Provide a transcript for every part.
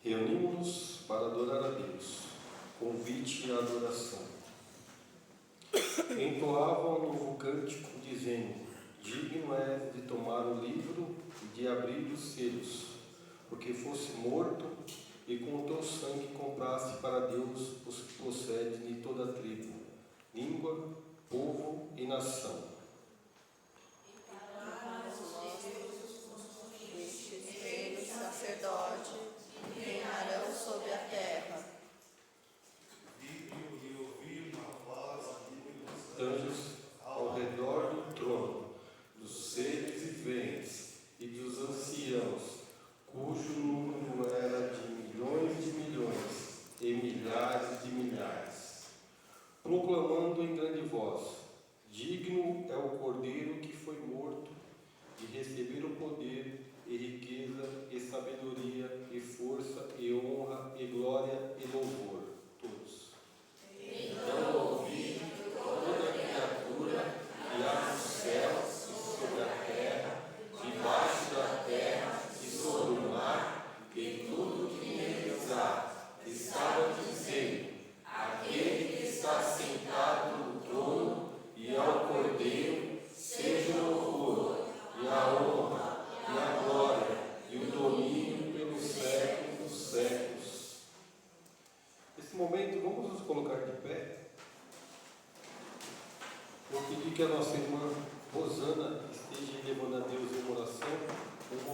Reunimos-nos para adorar a Deus. Convite à adoração. Entoavam um novo cântico, dizendo: digno és de tomar o livro e de abrir os selos, porque fosse morto e com o teu sangue compraste para Deus os que procedem de toda a tribo, língua, povo e nação. Sacerdote, que reinarão sobre a terra. Digno de ouvir uma voz de Anjos ao redor do trono, dos seres viventes e dos anciãos, cujo número era de milhões e milhares de milhares, proclamando em grande voz: digno é o Cordeiro que foi morto de receber o poder e riqueza e sabedoria e força e honra e glória e louvor. Todos. Então ouvi toda criatura que há nos céus e sobre a terra, debaixo da terra e sobre o mar, e tudo que neles há, estava dizendo: aquele que está sentado no trono e ao Cordeiro, seja o louvor e a honra e a glória e o domínio pelos séculos dos séculos. Nesse momento, vamos nos colocar de pé. Vou pedir que a nossa irmã Rosana esteja levando a Deus em uma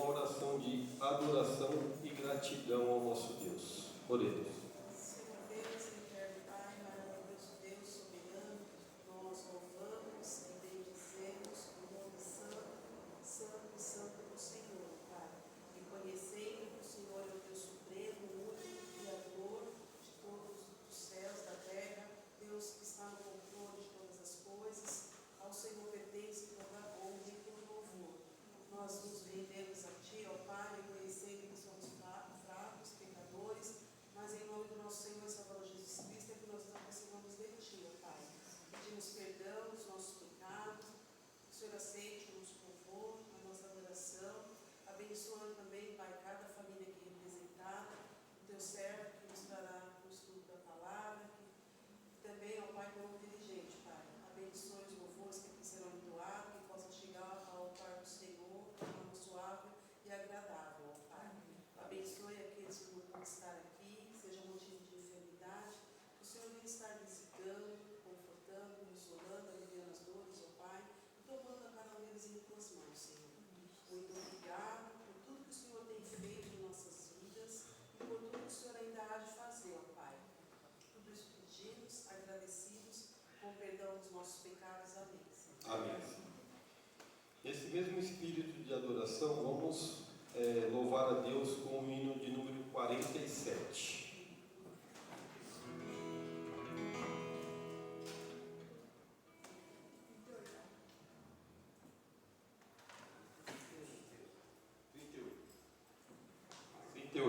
oração de adoração e gratidão ao nosso Deus. Oremos. Senhor Deus, eterno Pai, maravilhoso Deus, soberano, nós louvamos e bendizemos o nome santo, santo e santo do Senhor, Pai. Reconhecendo que o Senhor é o Deus supremo, único, criador de todos os céus, da terra, Deus que está no controle de todas as coisas. Ao Senhor pertence toda a honra e todo louvor. Nós nos rendemos a Ti, ó Pai, reconhecendo que somos fracos, pecadores, mas em nome do nosso Senhor e Salvador Jesus Cristo é que nós nos aproximamos de Ti, ó Pai. Pedimos perdão dos nossos pecados, que o Senhor aceite o nosso louvor, a nossa adoração, abençoando também, Pai, cada família aqui representada, o Teu servo que nos trará o estudo da palavra, que também, ó Pai, como inteligente, Pai, abençoe os louvores que aqui serão entoados, que possam chegar ao altar do Senhor de forma suave e agradável, ó Pai. Abençoe aqueles que não podem estar aqui, seja um motivo de enfermidade, que o Senhor venha estar visitando, confortando, consolando, aliviando as dores, ó Pai, e tomando a cada um deles em Tuas mãos, Senhor. Muito obrigado por tudo que o Senhor tem feito em nossas vidas e por tudo que o Senhor ainda há de fazer, ó Pai. Tudo isso pedimos, agradecidos, com perdão dos nossos pecados. Amém. Amém. Nesse mesmo espírito de adoração, vamos louvar a Deus com o hino de número 47. Oh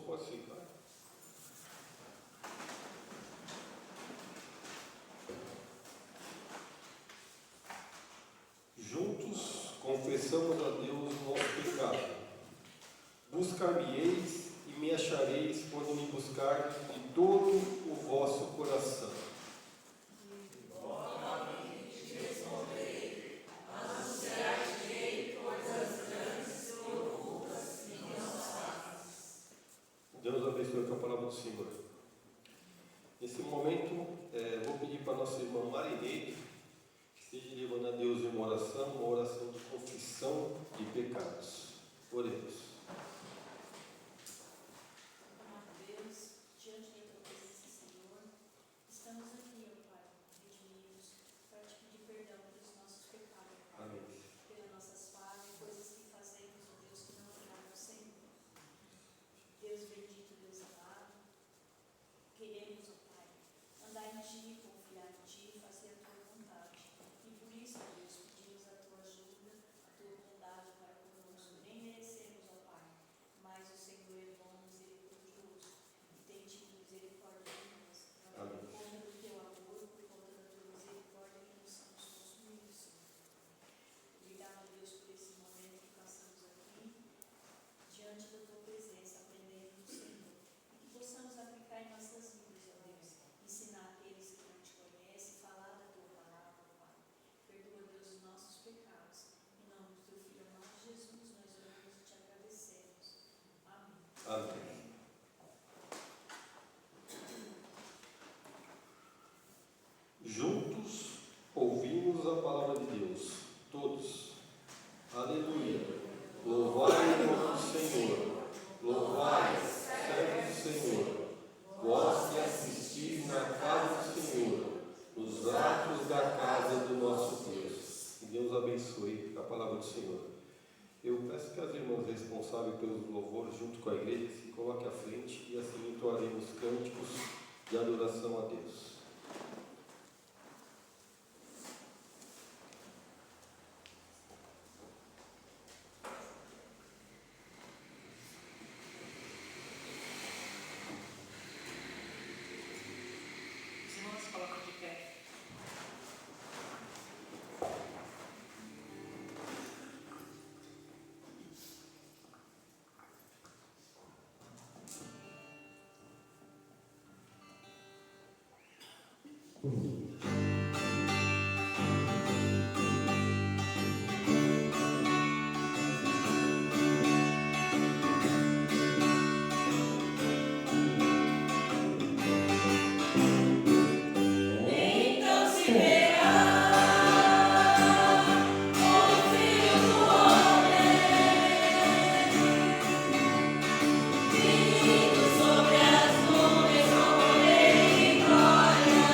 pode ficar. Juntos confessamos a Deus o nosso pecado. Buscar-me-eis e me achareis quando me buscar de todo o vosso coração. Deus abençoe com a palavra do Senhor. Nesse momento, vou pedir para a nossa irmã Marineide que esteja levando a Deus em uma oração de confissão de pecados. Oremos. Amado Deus, diante da tua presença, Senhor, estamos aqui, ó Pai, redimidos, para te pedir perdão pelos nossos pecados, Pai. Amém. Pelas nossas falhas, coisas que fazemos, ó Deus, que não agradam ao Senhor. Deus bendito, Deus amado, queremos, ó Pai, andar em Ti, confiar em Ti, fazer a Tua vontade. E por isso, ó Deus, pedimos a Tua ajuda, a Tua bondade para conosco. Nem merecemos, ó Pai, mas o Senhor é bom, misericordioso, e tem tido misericórdia de nós. Amém. Por conta do Teu amor, por conta da Tua misericórdia, que nos somos consumidos, Senhor. Obrigado, Deus, por esse momento que passamos aqui, diante da Tua presença, aprendendo do Senhor. E que possamos aplicar em nossas vidas, ó Deus, ensinar aqueles que não Te conhecem, falar da Tua palavra, Pai. Perdoa, Deus, os nossos pecados. Em nome do Teu Filho amado Jesus, nós oramos e Te agradecemos. Amém. Amém. Juntos ouvimos a palavra de Deus, todos. Aleluia. Louvai o nome do Senhor. Louvai, servos do Senhor. Vós que assistis na casa do Senhor, nos atos da casa do nosso Deus. Que Deus abençoe a palavra do Senhor. Eu peço que as irmãs responsáveis pelos louvores, junto com a igreja, se coloquem à frente e assim entoaremos cânticos de adoração a Deus. Os irmãos se colocam de pé. Vindo sobre as nuvens, com poder e glória.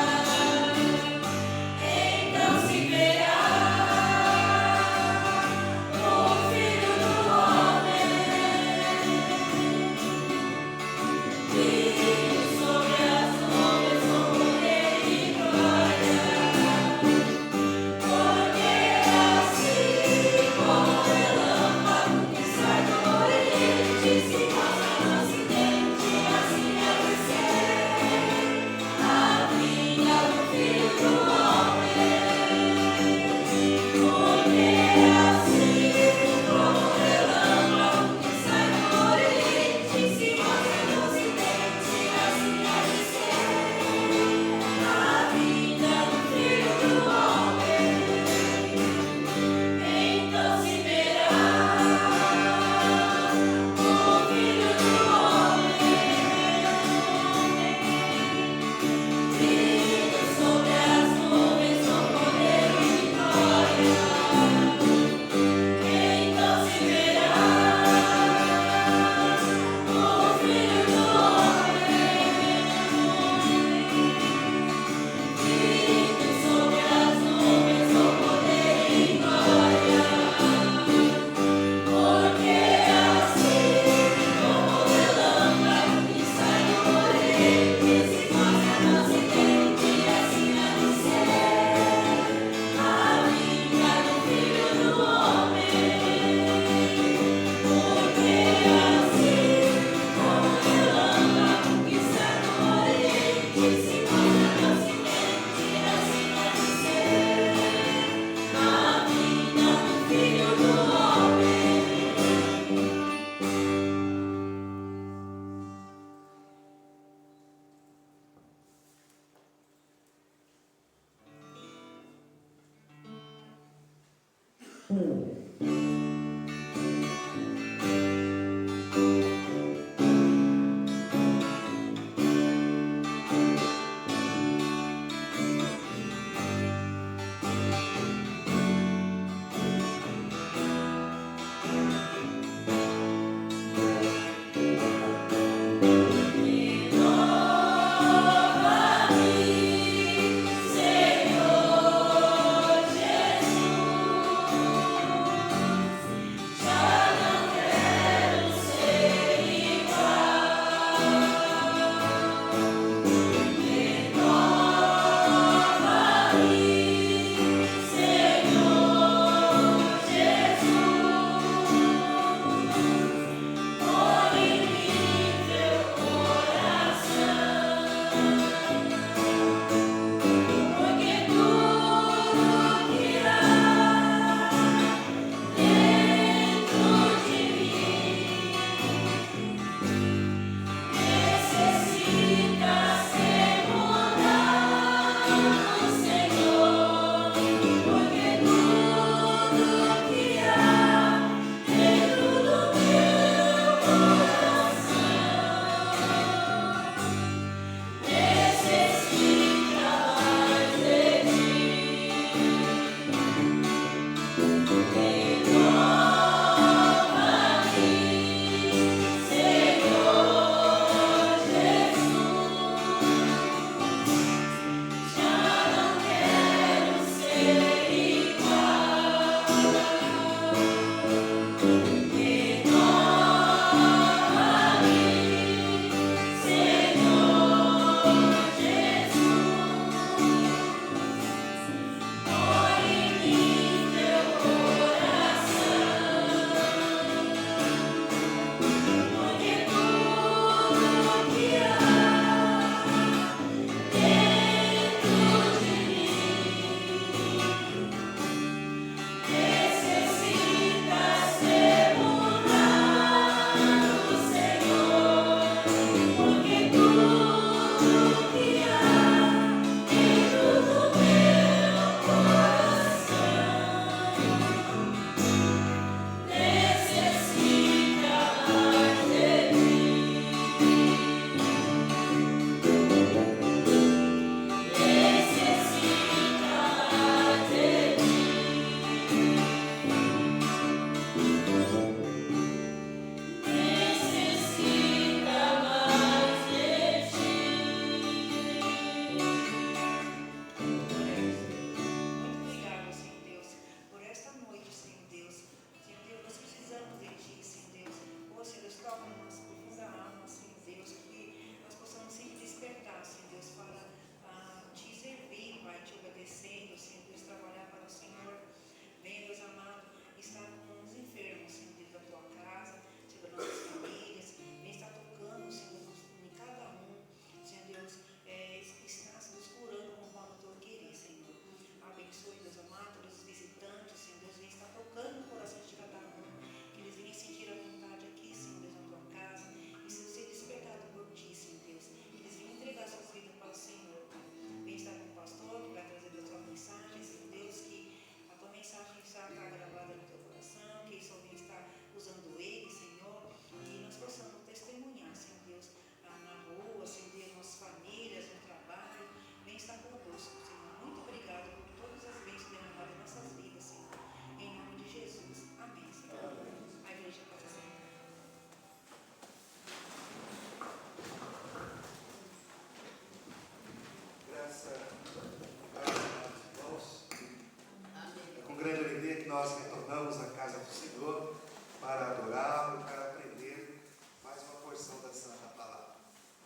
nós retornamos à casa do Senhor para adorá-lo e para aprender mais uma porção da Santa Palavra.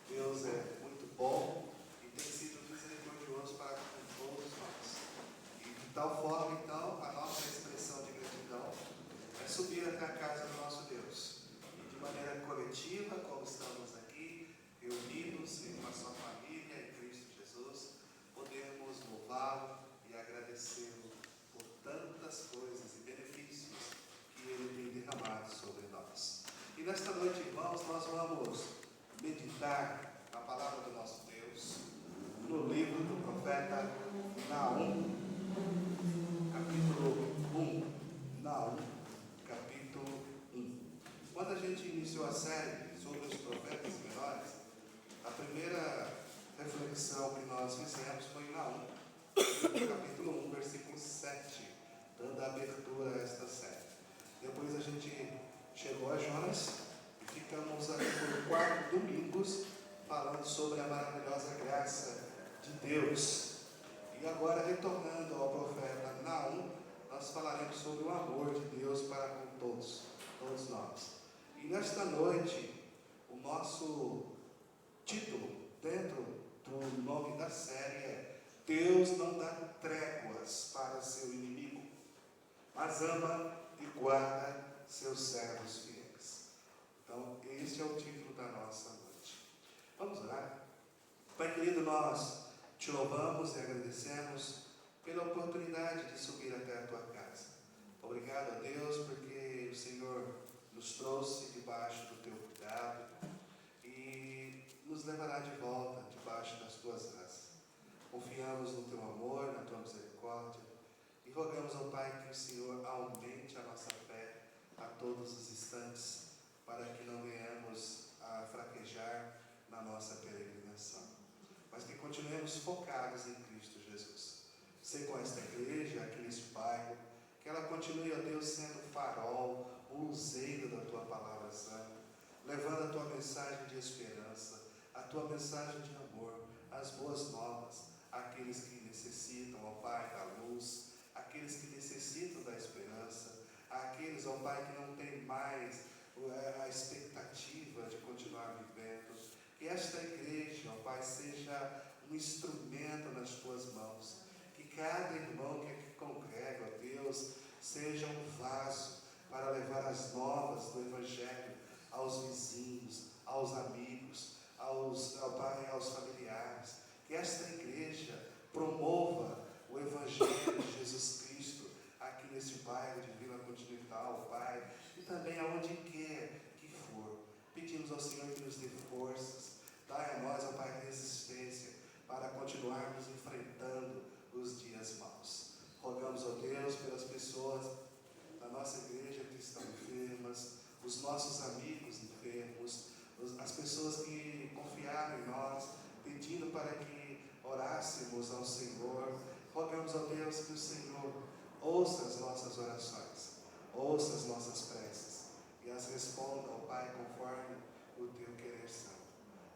Deus é muito bom e tem sido misericordioso para com todos nós. E de tal forma, então, a nossa expressão de gratidão é subir até a casa do nosso Deus. E de maneira coletiva, como estamos aqui, reunidos com a sua família em Cristo Jesus, podemos louvá-lo e agradecê-lo por tantas coisas e benefícios que Ele tem derramado sobre nós. E nesta noite, irmãos, nós vamos meditar na palavra do nosso Deus, no livro do profeta Naum, capítulo 1. Quando a gente iniciou a série sobre os profetas menores, a primeira reflexão que nós fizemos foi em Naum, capítulo 1, versículo 7, dando a abertura a esta série. Depois a gente chegou a Jonas e ficamos aqui por 4 domingos falando sobre a maravilhosa graça de Deus. E agora, retornando ao profeta Naum, nós falaremos sobre o amor de Deus para com todos nós. E nesta noite, o nosso título dentro do nome da série é Deus não dá tréguas para seu inimigo, mas ama e guarda seus servos fiéis. Então, este é o título da nossa noite. Vamos orar? Pai querido, nós te louvamos e agradecemos pela oportunidade de subir até a tua casa. Obrigado a Deus, porque o Senhor nos trouxe debaixo do teu cuidado e nos levará de volta debaixo das tuas asas. Confiamos no teu amor, na tua misericórdia e rogamos ao Pai que o Senhor aumente a nossa fé a todos os instantes, para que não venhamos a fraquejar na nossa peregrinação, mas que continuemos focados em Cristo Jesus. Ser com esta igreja, aqui neste bairro, que ela continue, ó Deus, sendo o farol, o luzeiro da tua palavra santa, levando a tua mensagem de esperança, a tua mensagem de amor, as boas novas, àqueles que necessitam, ó Pai, da luz, aqueles que necessitam da esperança, àqueles, ó Pai, que não têm mais a expectativa de continuar vivendo. Que esta igreja, ó Pai, seja um instrumento nas tuas mãos. Que cada irmão que aqui congrega, ó Deus, seja um vaso para levar as novas do Evangelho aos vizinhos, aos amigos, ao Pai, aos familiares. Que esta igreja promova o Evangelho de Jesus Cristo aqui neste bairro de Vila Continental, Pai, e também aonde quer que for. Pedimos ao Senhor que nos dê forças, dai a nós, ó Pai, resistência para continuarmos enfrentando os dias maus. Rogamos, ó Deus, pelas pessoas da nossa igreja que estão enfermas, os nossos amigos enfermos, as pessoas que confiaram em nós, pedindo para que orássemos ao Senhor. Rogamos, ó Deus, que o Senhor ouça as nossas orações, ouça as nossas preces e as responda, ó Pai, conforme o teu querer santo.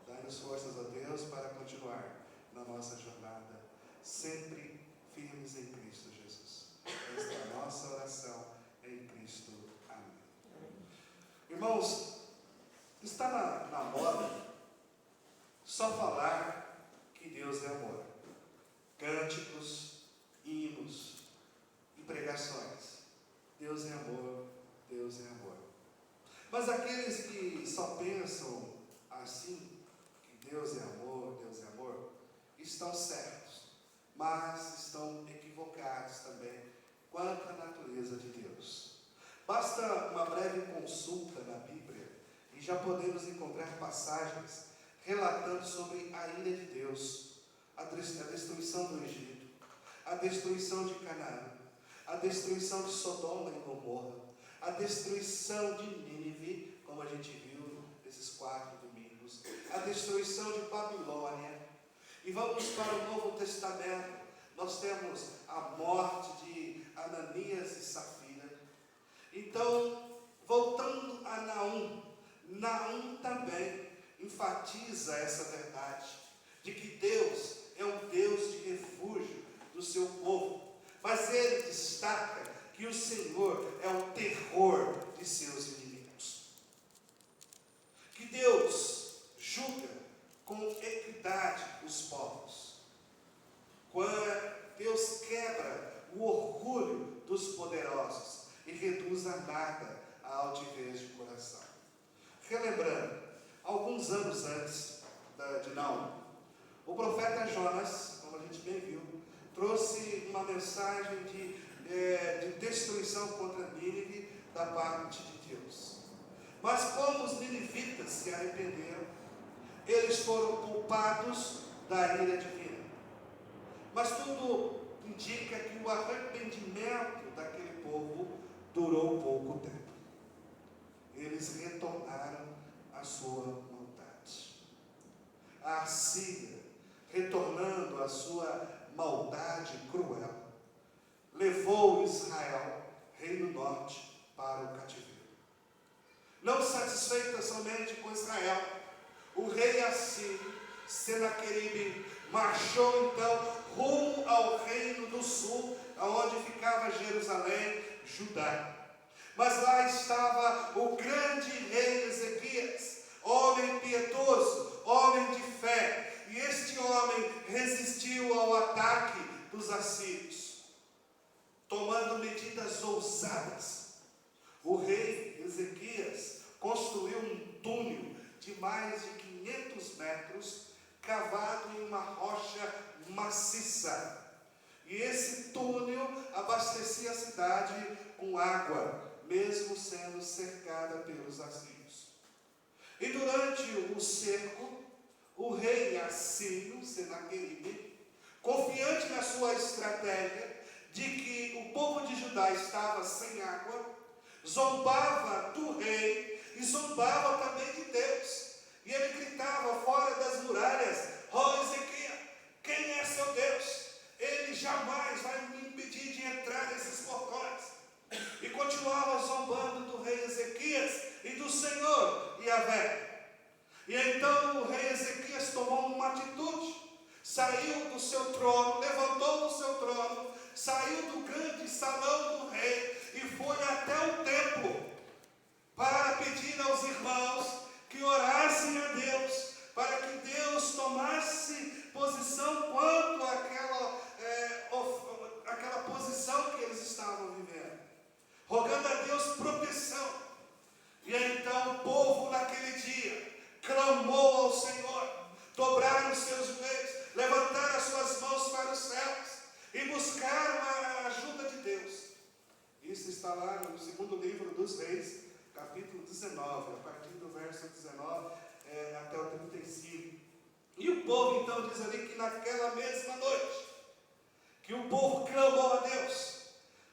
Dai-nos forças, ó Deus, para continuar na nossa jornada, sempre firmes em Cristo Jesus. Esta é a nossa oração em Cristo. Amém. Irmãos, está na moda só falar que Deus é amor. Cânticos, hinos e pregações. Deus é amor, Deus é amor. Mas aqueles que só pensam assim, que Deus é amor, estão certos, mas estão equivocados também quanto à natureza de Deus. Basta uma breve consulta na Bíblia e já podemos encontrar passagens relatando sobre a ira de Deus, a destruição do Egito, a destruição de Canaã, a destruição de Sodoma e Gomorra, a destruição de Nínive, como a gente viu nesses 4 domingos, a destruição de Babilônia. E vamos para o Novo Testamento, nós temos a morte de Ananias e Safira. Então, voltando a Naum também enfatiza essa verdade, de que Deus é um Deus de refúgio do seu povo, mas ele destaca que o Senhor é o terror de seus inimigos. Que Deus julga com equidade os povos. Quando Deus quebra o orgulho dos poderosos e reduz a nada a altivez de coração. Relembrando, alguns anos antes de Naum, o profeta Jonas, como a gente bem viu, trouxe uma mensagem de destruição contra Nínive da parte de Deus. Mas como os ninivitas se arrependeram, eles foram culpados da ira divina. Mas tudo indica que o arrependimento daquele povo durou pouco tempo. Eles retornaram à sua maldade. A Assíria, retornando à sua maldade cruel, levou Israel, reino norte, para o cativeiro. Não satisfeita somente com Israel, o rei assírio, Senaqueribe, marchou então rumo ao reino do sul, aonde ficava Jerusalém, Judá. Mas lá estava o grande rei Ezequias, homem piedoso, homem de fé, e este homem resistiu ao ataque dos assírios, tomando medidas ousadas. O rei Ezequias construiu um túnel de mais de 500 metros, cavado em uma rocha maciça. E esse túnel abastecia a cidade com água, mesmo sendo cercada pelos assírios. E durante o cerco, o rei assírio, Senaqueribe, confiante na sua estratégia de que o povo de Judá estava sem água, zombava do rei e zombava também de Deus. E ele gritava fora das muralhas: ó Ezequias, quem é seu Deus? Ele jamais vai me impedir de entrar nesses portões. E continuava zombando do rei Ezequias e do Senhor Yahvé. E então o rei Ezequias tomou uma atitude, saiu do seu trono, levantou do seu trono, saiu do grande salão do rei e foi até o templo para pedir aos irmãos que orassem a Deus, para que Deus tomasse posição quanto àquela posição que eles estavam vivendo, rogando a Deus proteção. E então o povo naquele dia clamou ao Senhor, dobraram os seus joelhos, levantaram as suas mãos para os céus e buscaram a ajuda de Deus. Isso está lá no segundo livro dos Reis, capítulo 19, a partir do verso 19 até o 35. E o povo então diz ali que naquela mesma noite, que o povo clamou a Deus,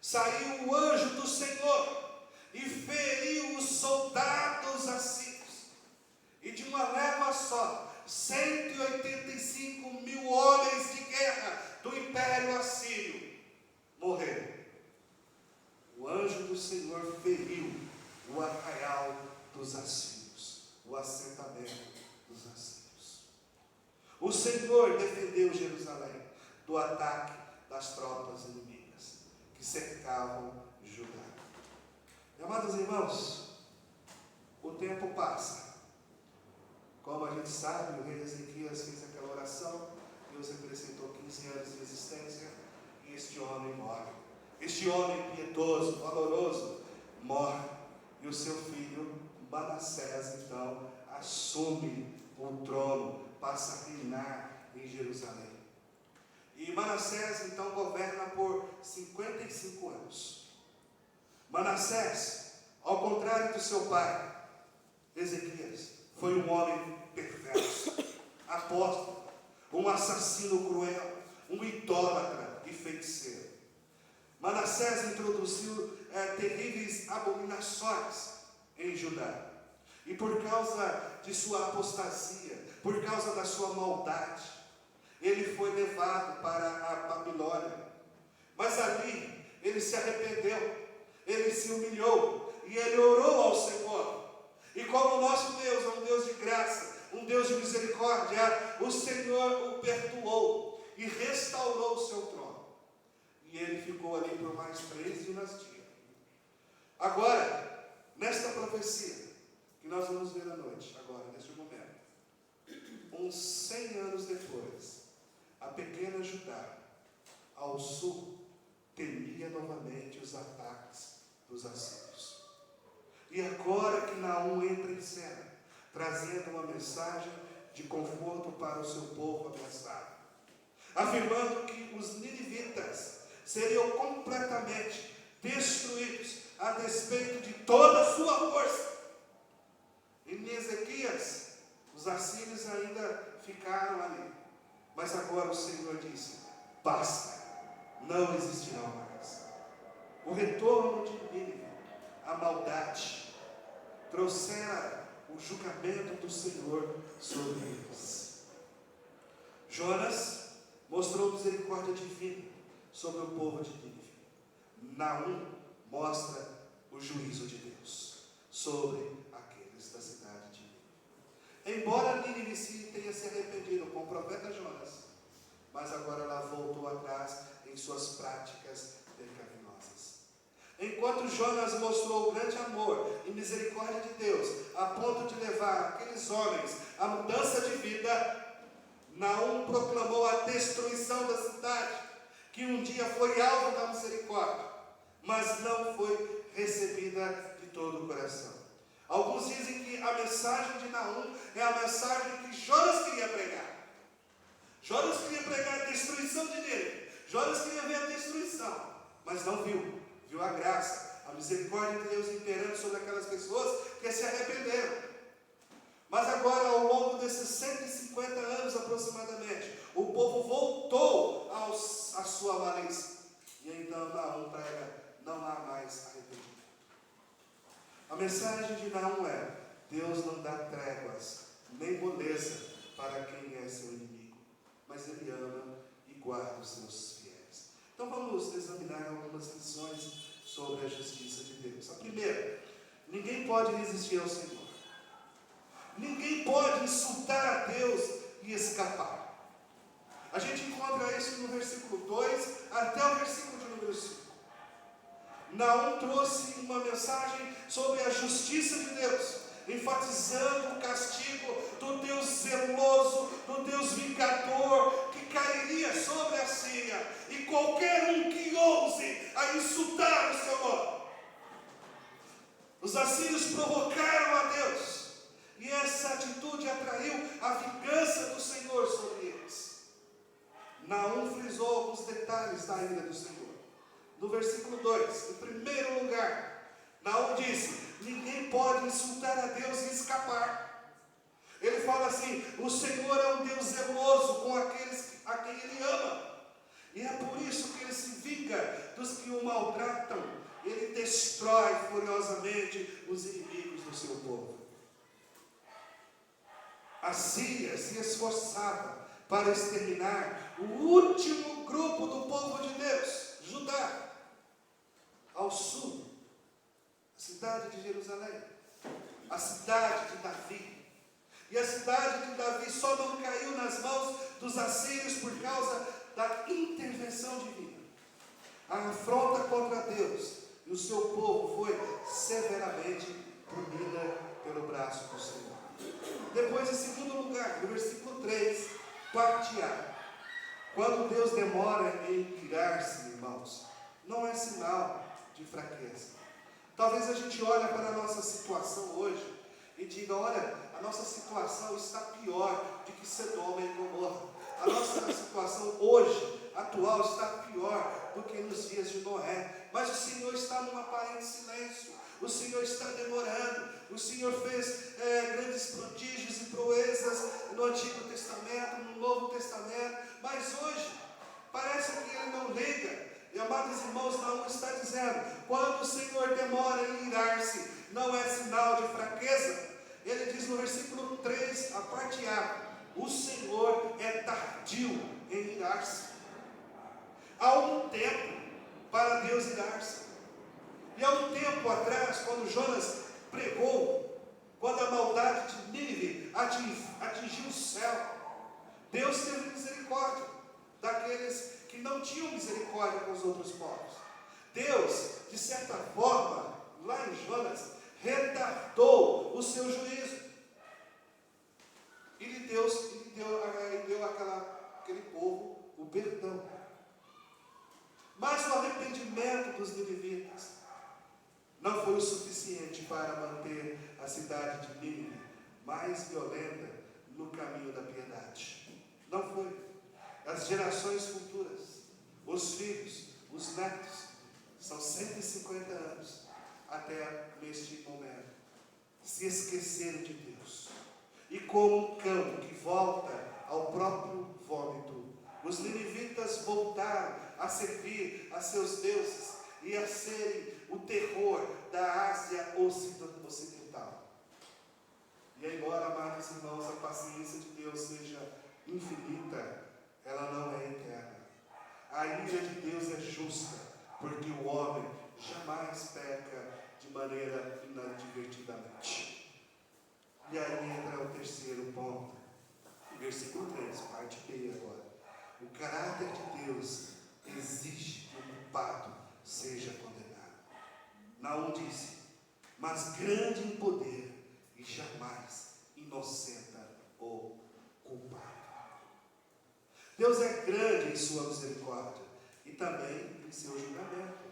saiu o anjo do Senhor e feriu os soldados assírios. E de uma leva só, 185 mil homens de guerra do Império Assírio morreram. O anjo do Senhor feriu o arraial dos assírios, o assentamento dos assírios. O Senhor defendeu Jerusalém do ataque das tropas inimigas que cercavam Judá. E, amados irmãos, o tempo passa. Como a gente sabe, o rei Ezequias fez aquela oração, Deus acrescentou 15 anos de existência e este homem morre. Este homem piedoso, valoroso, morre. E o seu filho Manassés então assume o trono, passa a reinar em Jerusalém. E Manassés então governa por 55 anos. Manassés, ao contrário do seu pai, Ezequias, foi um homem perverso, apóstolo, um assassino cruel, um idólatra e feiticeiro. Manassés introduziu terríveis abominações em Judá. E por causa de sua apostasia, por causa da sua maldade, ele foi levado para a Babilônia. Mas ali ele se arrependeu, ele se humilhou e ele orou ao Senhor. E como o nosso Deus é um Deus de graça, um Deus de misericórdia, o Senhor o perdoou e restaurou o seu trono. E ele ficou ali por mais 3 dinastias. Agora, nesta profecia, que nós vamos ver à noite, agora, neste momento, uns 100 anos depois, a pequena Judá, ao sul, temia novamente os ataques dos assírios. E agora que Naum entra em cena, trazendo uma mensagem de conforto para o seu povo ameaçado, afirmando que os ninivitas seriam completamente destruídos a despeito de toda a sua força. Em Ezequias, os assírios ainda ficaram ali, mas agora o Senhor disse: basta, não existirão mais. O retorno de Nínive, a maldade, trouxera o julgamento do Senhor sobre eles. Jonas mostrou misericórdia divina sobre o povo de Nínive. Naum mostra o juízo de Deus sobre aqueles da cidade de Nínive. Embora Nínive tenha se arrependido com o profeta Jonas, mas agora ela voltou atrás em suas práticas pecaminosas. Enquanto Jonas mostrou grande amor e misericórdia de Deus, a ponto de levar aqueles homens à mudança de vida, Naum proclamou a destruição da cidade, que um dia foi alvo da misericórdia, mas não foi recebida de todo o coração. Alguns dizem que a mensagem de Naum é a mensagem que Jonas queria pregar. Jonas queria pregar a destruição de Nínive. Jonas queria ver a destruição, mas não viu. Viu a graça, a misericórdia de Deus imperando sobre aquelas pessoas que se arrependeram. Mas agora, ao longo desses 150 anos aproximadamente, o povo voltou à sua malícia. E então Naum prega: não há mais arrependimento. A mensagem de Naum é: Deus não dá tréguas, nem moleza para quem é seu inimigo, mas Ele ama e guarda os seus fiéis. Então vamos examinar algumas lições sobre a justiça de Deus. A primeira: ninguém pode resistir ao Senhor. Ninguém pode insultar a Deus e escapar. A gente encontra isso no versículo 2 até o versículo de número 5. Naum trouxe uma mensagem sobre a justiça de Deus, enfatizando o castigo do Deus zeloso, do Deus vingador, que cairia sobre a Síria e qualquer um que ouse a insultar o seu nome. Os assírios provocaram a Deus, e essa atitude atraiu a vingança do Senhor sobre eles. Naum frisou alguns detalhes da ira do Senhor. No versículo 2, em primeiro lugar, Naum disse: ninguém pode insultar a Deus e escapar. Ele fala assim: o Senhor é um Deus zeloso com aqueles a quem Ele ama, e é por isso que Ele se vinga dos que o maltratam. Ele destrói furiosamente os inimigos do seu povo. A Síria se esforçava para exterminar o último grupo do povo de Deus, Judá. Ao sul, a cidade de Jerusalém, a cidade de Davi. E a cidade de Davi só não caiu nas mãos dos assírios por causa da intervenção divina. A afronta contra Deus e o seu povo foi severamente punida pelo braço do Senhor. Depois, em segundo lugar, no versículo 3, partear. Quando Deus demora em irar-se, irmãos, não é sinal de fraqueza. Talvez a gente olhe para a nossa situação hoje e diga: olha, a nossa situação está pior do que Sodoma e Gomorra. A nossa situação hoje, atual, está pior do que nos dias de Noé. Mas o Senhor está num aparente silêncio. O Senhor está demorando. O Senhor fez grandes prodígios e proezas no Antigo Testamento, no Novo Testamento. Mas hoje, parece que Ele não liga. E, amados irmãos, Naum está dizendo: quando o Senhor demora em irar-se, não é sinal de fraqueza. Ele diz no versículo 3, a parte A: o Senhor é tardio em irar-se. Há um tempo para Deus irar-se. E há um tempo atrás, quando Jonas pregou, quando a maldade de Nínive atingiu o céu, Deus teve misericórdia daqueles que não tinham misericórdia com os outros povos. Deus, de certa forma, lá em Jonas, retardou o seu juízo. E lhe deu àquele povo o perdão. Mas o arrependimento dos ninivitas não foi o suficiente para manter a cidade de Nínive mais violenta no caminho da piedade. Não foi. As gerações futuras, os filhos, os netos, são 150 anos até neste momento, se esqueceram de Deus. E como um cão que volta ao próprio vômito, os ninivitas voltaram a servir a seus deuses e a serem o terror da Ásia Ocidental. paciência de Deus seja infinita, ela não é eterna. A ira de Deus é justa, porque o homem jamais peca de maneira inadvertidamente. E aí entra o terceiro ponto, versículo 3, parte B agora. O caráter de Deus exige que o culpado seja condenado. Naum disse: mas grande em poder e jamais inocenta o culpado. Deus é grande em sua misericórdia e também em seu julgamento.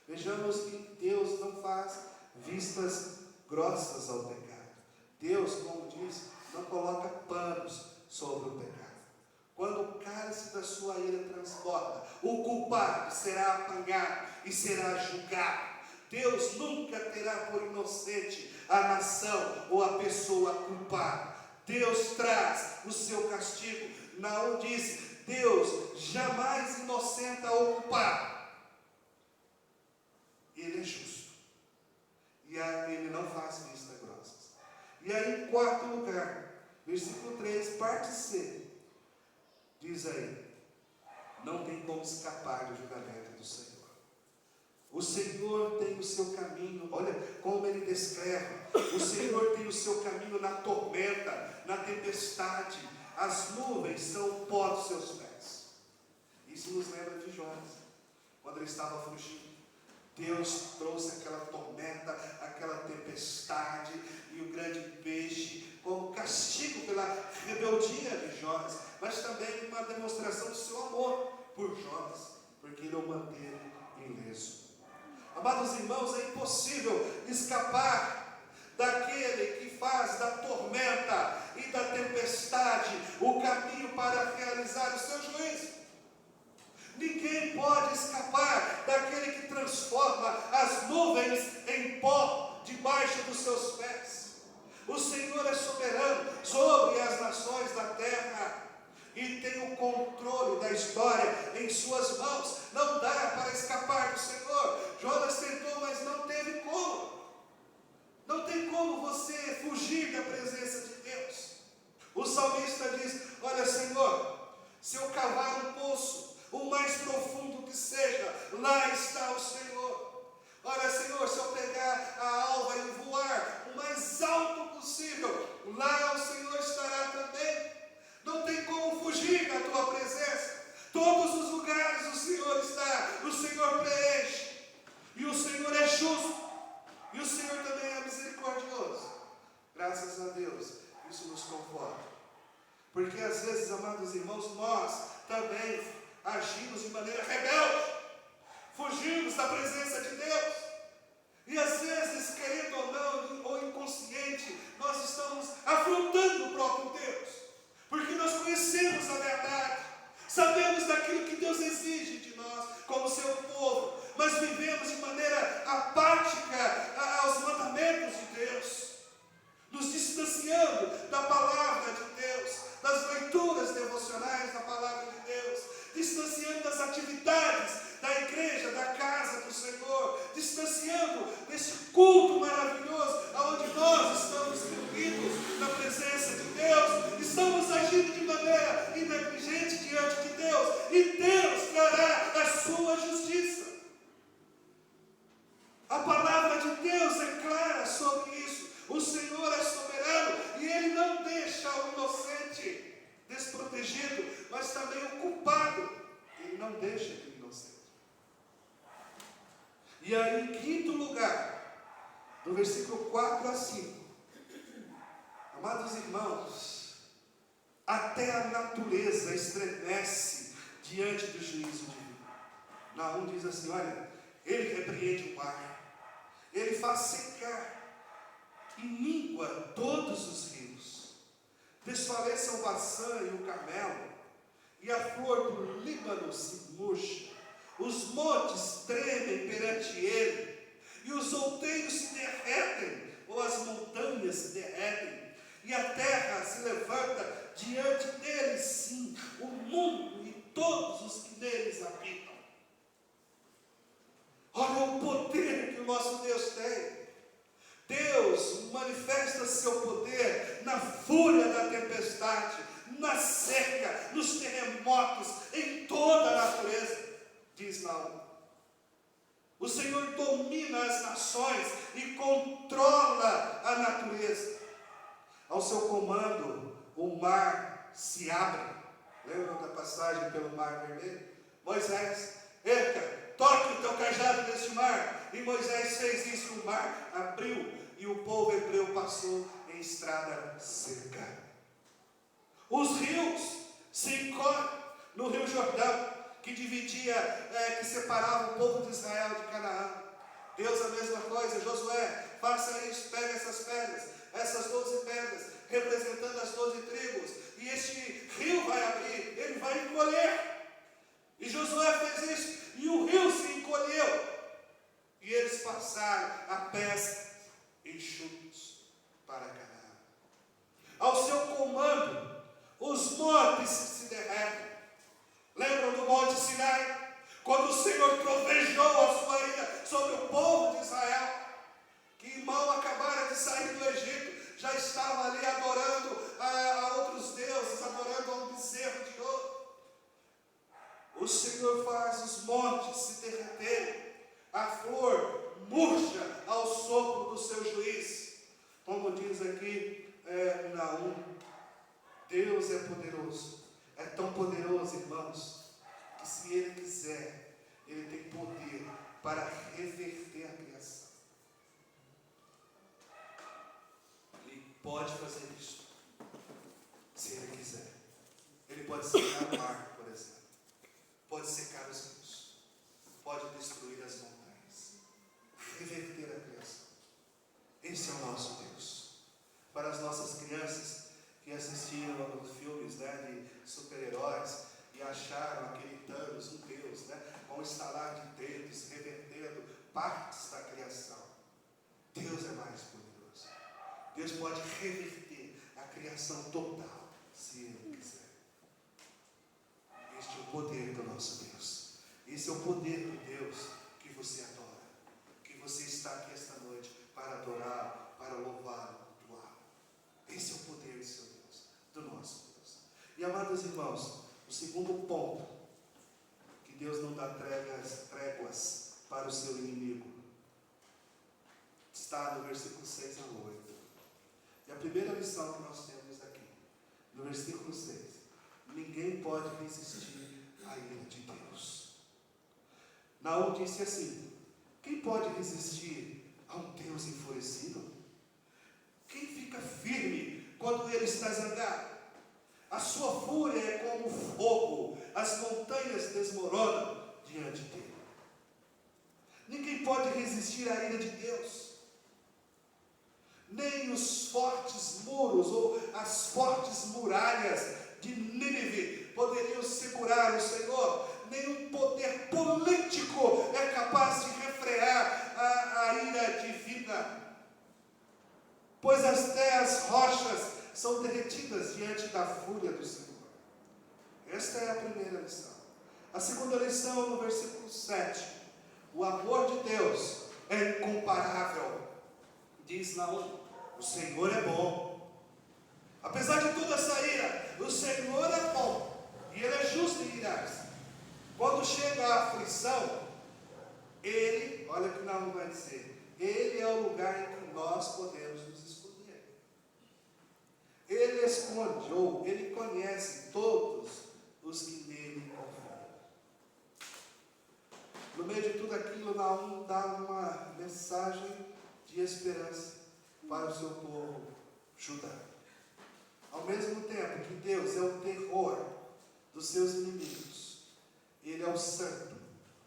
Vejamos que Deus não faz vistas grossas ao pecado. Deus, como diz, não coloca panos sobre o pecado. Quando o cálice da sua ira transborda, o culpado será apanhado e será julgado. Deus nunca terá por inocente a nação ou a pessoa culpada. Deus traz o seu castigo. Naum disse: Deus jamais inocenta o culpado. Ele é justo. E ele não faz vistas grossas. E aí, em quarto lugar, versículo 3, parte C, diz aí: não tem como escapar do julgamento do Senhor. O Senhor tem o seu caminho, olha como ele descreve: o Senhor tem o seu caminho na tormenta, na tempestade, as nuvens são o pó dos seus pés. Isso nos lembra de Jonas, quando ele estava fugindo. Deus trouxe aquela tormenta, aquela tempestade e o grande peixe como castigo pela rebeldia de Jonas, mas também uma demonstração do seu amor por Jonas, porque ele o manteve ileso. Amados irmãos, é impossível escapar daquele que faz da tormenta e da tempestade o caminho para realizar o seu juízo. Ninguém pode escapar daquele que transforma as nuvens em pó debaixo dos seus pés. O Senhor é soberano sobre as nações da terra e tem o controle da história em suas mãos. Não dá para escapar do Senhor. Jonas tentou, mas não teve como. Não tem como você fugir da presença de Deus. O salmista diz: olha, Senhor, se eu cavar um poço, o mais profundo que seja, lá está o Senhor. Olha, Senhor, se eu pegar a alva e voar o mais alto possível, lá o Senhor estará também. Não tem como fugir da tua presença. Todos os lugares o Senhor está, o Senhor preenche. E o Senhor é justo. E o Senhor também é misericordioso. Graças a Deus, isso nos conforta. Porque às vezes, amados irmãos, nós também agimos de maneira rebelde, fugimos da presença de Deus, e às vezes, querendo ou não, ou inconsciente, nós estamos afrontando o próprio Deus, porque nós conhecemos a verdade, sabemos daquilo que Deus exige de nós, como seu povo, mas vivemos de maneira apática aos mandamentos de Deus, nos distanciando da palavra de Deus, das leituras devocionais da palavra de Deus, distanciando das atividades da igreja, da casa do Senhor, distanciando desse culto maravilhoso, onde nós estamos reunidos na presença de Deus, estamos agindo de maneira negligente diante de Deus, e Deus trará a sua justiça. A palavra de Deus é clara sobre isso. O Senhor é soberano e Ele não deixa o inocente desprotegido, mas também o culpado. Ele não deixa o inocente. E aí, em quinto lugar, no versículo 4 a 5, amados irmãos, até a natureza estremece diante do juízo divino. Naum diz assim: olha, Ele repreende o mar, Ele faz secar e míngua todos os rios, desfaleça o Baçã e o Carmelo, e a flor do Líbano se murcha, os montes tremem perante ele, e os outeiros se derretem, ou as montanhas se derretem, e a terra se levanta diante dele, sim, o mundo e todos os que neles habitam. Olha o poder que o nosso Deus tem. Deus manifesta seu poder na na fúria da tempestade, na seca, nos terremotos, em toda a natureza, diz Naum. O Senhor domina as nações e controla a natureza. Ao seu comando, o mar se abre. Lembram da passagem pelo Mar Vermelho? Moisés, eita, toque o teu cajado nesse mar. E Moisés fez isso, o mar abriu e o povo hebreu passou em estrada seca. Os rios se encolhem no Rio Jordão, que dividia, que separava o povo de Israel de Canaã. Deus a mesma coisa, Josué, faça isso, pega essas pedras, essas 12 pedras, representando as 12 tribos, e este rio vai abrir, ele vai encolher. E Josué fez isso, e o rio se encolheu, e eles passaram a pés enxutos para Canaã. Ao seu comando, os montes se derretem. Lembram do Monte Sinai? Quando o Senhor trovejou a sua ira sobre o povo de Israel, que mal acabara de sair do Egito, já estava ali adorando a outros deuses, adorando a um bezerro de ouro. O Senhor faz os montes se derreterem, a flor murcha ao sopro do seu juiz. Como diz aqui Naum, Deus é poderoso. É tão poderoso, irmãos, que se Ele quiser, Ele tem poder para reverter a criação. Ele pode fazer isso, se Ele quiser. Ele pode secar o mar, por exemplo. Pode secar os rios. Pode destruir as montanhas. Reverter a criação. Esse é o nosso Deus. Para as nossas crianças que assistiram aos filmes, de super-heróis e acharam aquele Thanos, um Deus, com um estalar de dedos, revertendo partes da criação. Deus é mais poderoso. Deus pode reverter a criação total, se Ele quiser. Este é o poder do nosso Deus. Esse é o poder do Deus que você adora, que você está aqui esta noite para adorar, para louvar, cultuar. Esse é o poder do seu Deus, do nosso Deus. E amados irmãos, o segundo ponto, que Deus não dá tréguas para o seu inimigo, está no versículo 6 a 8. E a primeira lição que nós temos aqui, no versículo 6, ninguém pode resistir à ira de Deus. Naum disse assim: quem pode resistir a um Deus enfurecido? Quem fica firme quando ele está zangado? A sua fúria é como fogo, as montanhas desmoronam diante dele. Ninguém pode resistir à ira de Deus. Nem os fortes muros ou as fortes muralhas de Nínive poderiam segurar o Senhor. Nenhum poder político é capaz de refrear a ira divina, pois até as rochas são derretidas diante da fúria do Senhor. Esta é a primeira lição. A segunda lição, no versículo 7, o amor de Deus é incomparável. Diz Naum: o Senhor é bom. Apesar de toda essa ira, o Senhor é bom, e Ele é justo em irar-se. Quando chega a aflição, Ele, olha o que Naum vai dizer, Ele é o lugar em que nós podemos nos esconder. Ele esconde, ou Ele conhece todos os que nele confiam. No meio de tudo aquilo, Naum dá uma mensagem de esperança para o seu povo Judá. Ao mesmo tempo que Deus é o terror dos seus inimigos, Ele é o santo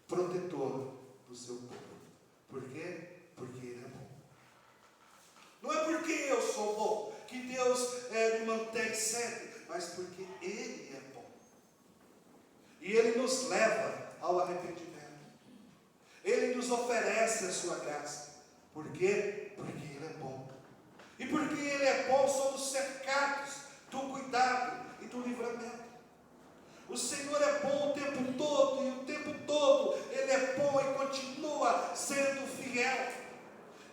protetor do seu povo. Por quê? Porque Ele é bom. Não é porque eu sou bom que Deus me mantém sempre, mas porque Ele é bom. E Ele nos leva ao arrependimento. Ele nos oferece a sua graça. Por quê? Porque Ele é bom. E porque Ele é bom, somos cercados do cuidado e do livramento. O Senhor é bom o tempo todo, e o tempo todo Ele é bom e continua sendo fiel.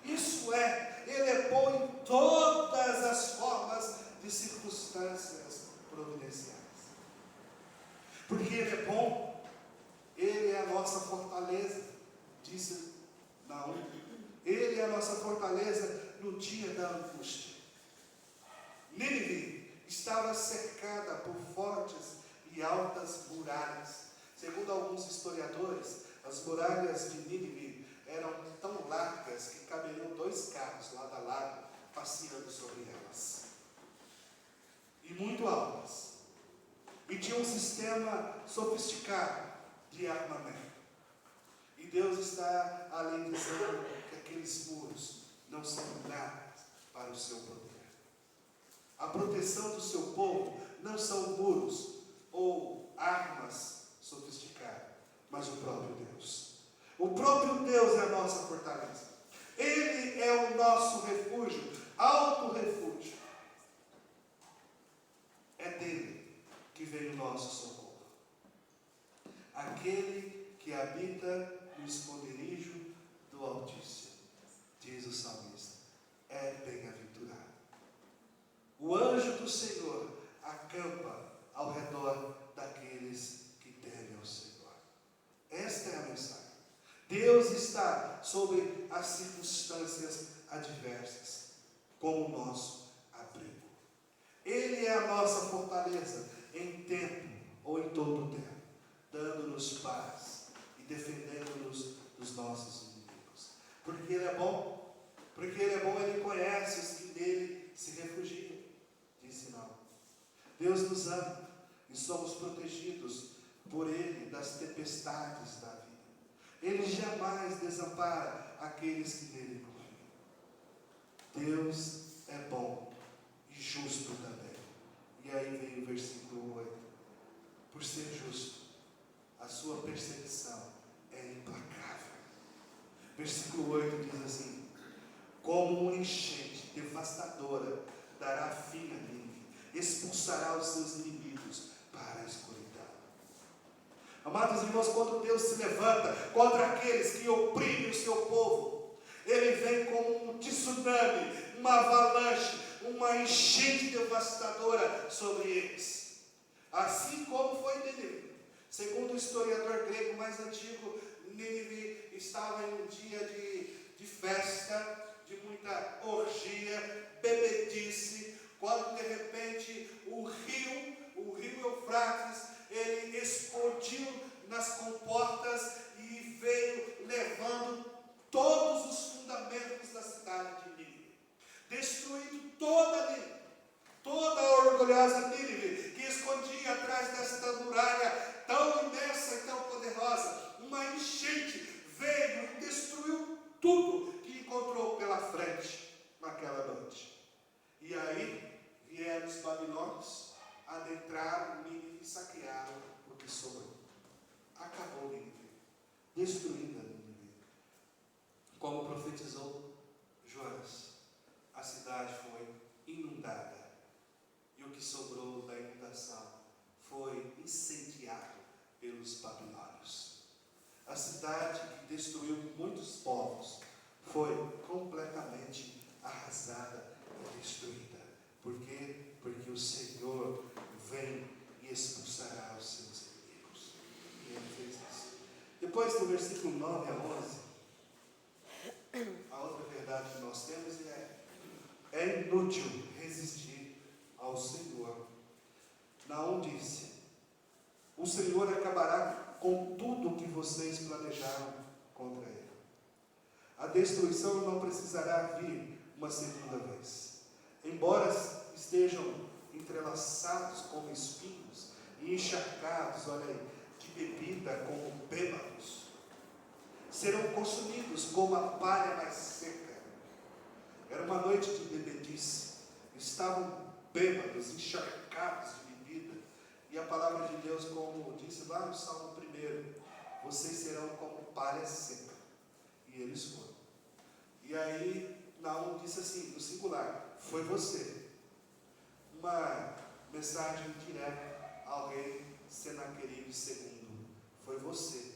Isso é, Ele é bom em todas as formas potenciais. Porque Ele é bom, Ele é a nossa fortaleza, disse Naum. Ele é a nossa fortaleza no dia da angústia. Nínive estava cercada por fortes e altas muralhas. Segundo alguns historiadores, as muralhas de Nínive eram tão largas que caberiam 2 carros lado a lado, passeando sobre elas. E muito altas. E tinha um sistema sofisticado de armamento. E Deus está ali dizendo que aqueles muros não são nada para o seu poder. A proteção do seu povo não são muros ou armas sofisticadas, mas o próprio Deus. O próprio Deus é a nossa fortaleza. Ele é o nosso refúgio, alto refúgio. É dele que vem o nosso socorro. Aquele que habita no esconderijo do Altíssimo, diz o salmista, é bem-aventurado. O anjo do Senhor acampa ao redor daqueles que temem ao Senhor. Esta é a mensagem. Deus está sobre as circunstâncias adversas, como o nosso abrigo. Ele é a nossa fortaleza em tempo ou em todo o tempo, dando-nos paz e defendendo-nos dos nossos inimigos. Porque Ele é bom, porque Ele é bom, Ele conhece os que nele se refugiam, disse não. Deus nos ama e somos protegidos por Ele das tempestades da vida. Ele jamais desampara aqueles que nele confiam. Deus é bom e justo também. E aí vem o versículo 8. Por ser justo, a sua perseguição é implacável. Versículo 8 diz assim: como uma enchente devastadora dará fim a Nínive, expulsará os seus inimigos para a escuridão. Amados irmãos, quando Deus se levanta contra aqueles que oprimem o seu povo, Ele vem como um tsunami, uma avalanche, uma enchente devastadora sobre eles. Assim como foi Nínive. Segundo o historiador grego mais antigo, Nínive estava em um dia de festa, de muita orgia, bebedice, quando de repente o rio Eufrates, ele explodiu nas comportas e veio levando todos os fundamentos da cidade de Nínive, destruindo toda Nínive, toda a orgulhosa Nínive, que escondia atrás desta muralha tão imensa e tão poderosa. Uma enchente veio e destruiu tudo que encontrou pela frente naquela noite. E aí vieram os babilônios, adentraram Nínive e saquearam o que sobrou. Acabou Nínive, destruída Nínive. Como profetizou Jonas, a cidade foi inundada. E o que sobrou da inundação foi incendiado pelos babilônios. A cidade que destruiu muitos povos foi completamente arrasada e destruída. Por quê? Porque o Senhor vem e expulsará os seus inimigos. E Ele fez isso. Depois do versículo 9 a 11, a outra verdade que nós temos é inútil resistir ao Senhor. Naum disse: o Senhor acabará com tudo o que vocês planejaram contra Ele. A destruição não precisará vir uma segunda vez. Embora estejam entrelaçados como espinhos e encharcados, olha aí, de bebida como bêbados, serão consumidos como a palha mais seca. Era uma noite de bebedice, estavam bêbados, encharcados de bebida, e a palavra de Deus, como disse lá no Salmo 1, vocês serão como palha seca. E eles foram. E aí Naum disse assim, no singular: foi você. Uma mensagem direta ao rei Senaqueribe II: foi você,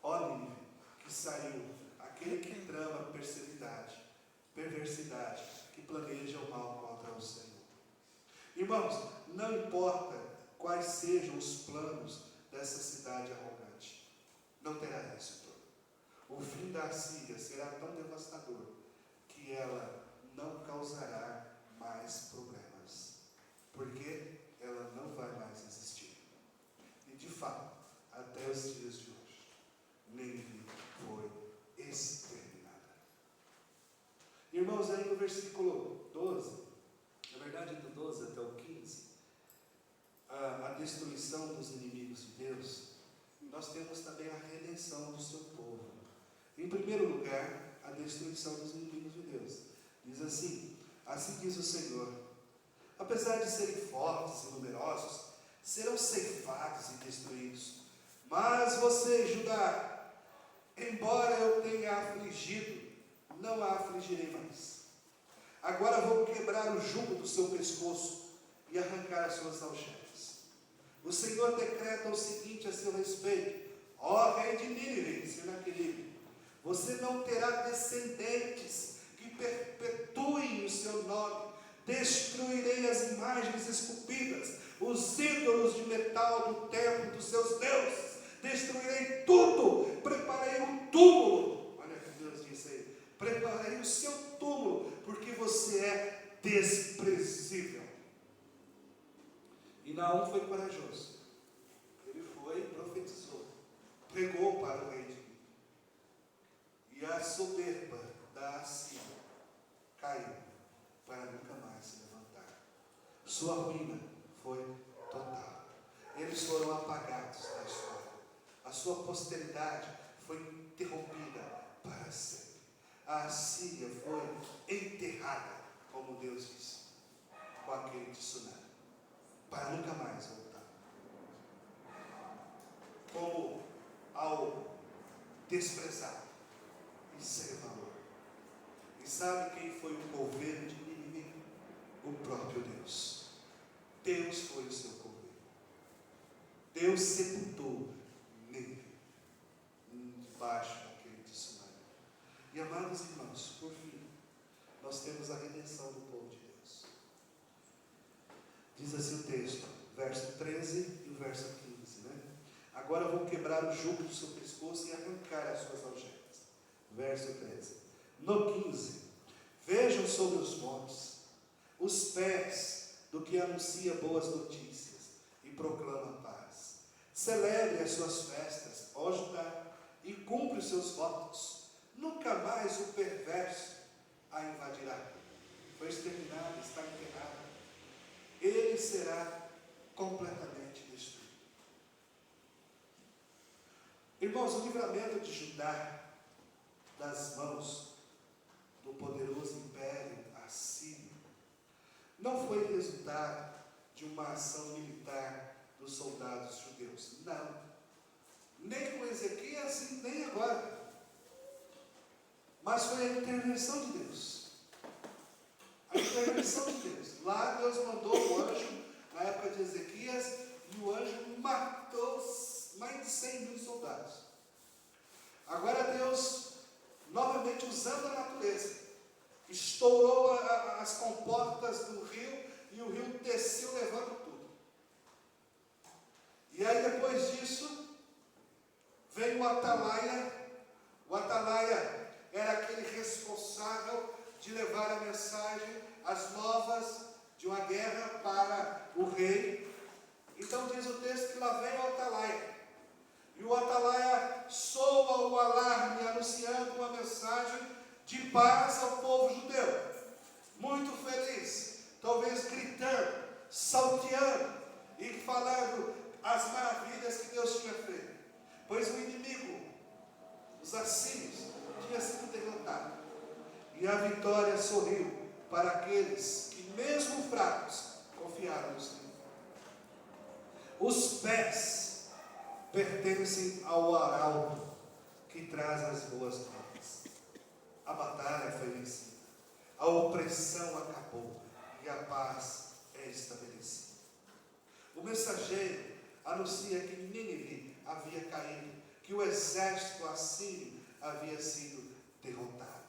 ó Nínive, que saiu, aquele que trama perversidade, que planeja o mal contra o Senhor. Irmãos, não importa quais sejam os planos dessa cidade arrogante, não terá êxito. O fim da Assíria será tão devastador que ela não causará mais problemas, porque ela não vai mais existir. E de fato, até os dias de hoje, Nínive foi exterminada. Irmãos, aí no versículo 12, na verdade do 12 até o 15, a destruição dos inimigos de Deus, nós temos também a redenção do seu povo. Em primeiro lugar, a destruição dos inimigos de Deus. Diz assim: assim diz o Senhor, apesar de serem fortes e numerosos, serão ceifados e destruídos. Mas você, Judá, embora eu tenha afligido, não a afligirei mais. Agora vou quebrar o jugo do seu pescoço e arrancar as suas algemas. O Senhor decreta o seguinte a seu respeito: ó rei de Nínive, Senaqueribe, você não terá descendentes que perpetuem o seu nome. Destruirei as imagens esculpidas, os ídolos de metal do templo dos seus deuses. Destruirei tudo. Preparei um túmulo. Olha o que Deus disse aí. Preparei o seu túmulo, porque você é desprezível. E Naum foi corajoso. Ele foi e profetizou. Pregou para o rei de Nínive. E a soberba da Assíria caiu para nunca mais se levantar. Sua ruína foi total. Eles foram apagados da história. A sua posteridade foi interrompida para sempre. A Assíria foi enterrada, como Deus disse, com aquele tsunami, para nunca mais voltar. Como algo desprezado e sem valor. E sabe quem foi o coveiro de Nínive? O próprio Deus. Deus foi o seu coveiro. Deus sepultou Nínive debaixo daquele tsunami. E amados irmãos, por fim, nós temos a redenção do povo de Deus. Diz assim o texto, verso 13 e o verso 15, né? Agora vou quebrar o jugo do seu pescoço e arrancar as suas algemas. Verso 13. No 15, vejam sobre os montes os pés do que anuncia boas notícias e proclama paz. Celebre as suas festas, ó Judá, e cumpre os seus votos. Nunca mais o perverso a invadirá. Foi exterminado, está enterrado. Ele será completamente destruído. Irmãos, o livramento de Judá das mãos do poderoso império assírio não foi resultado de uma ação militar dos soldados judeus. Não. Nem com Ezequias e nem agora. Mas foi a intervenção de Deus. A intervenção de Deus. Lá Deus mandou o anjo, na época de Ezequias, e o anjo matou mais de 100 mil soldados. Agora Deus, novamente usando a natureza, estourou as comportas do rio, e o rio desceu levando tudo. E aí depois disso, veio o atalaia. O atalaia era aquele responsável de levar a mensagem, as novas de uma guerra para o rei. Então diz o texto que lá vem o atalaia. E o atalaia soa o alarme, anunciando uma mensagem de paz ao povo judeu. Muito feliz, talvez gritando, salteando e falando as maravilhas que Deus tinha feito. Pois o inimigo, os assírios, tinha sido derrotado. E a vitória sorriu para aqueles que, mesmo fracos, confiaram no Senhor. Os pés pertencem ao arauto que traz as boas novas. A batalha foi vencida, a opressão acabou e a paz é estabelecida. O mensageiro anuncia que Nínive havia caído, que o exército assírio havia sido derrotado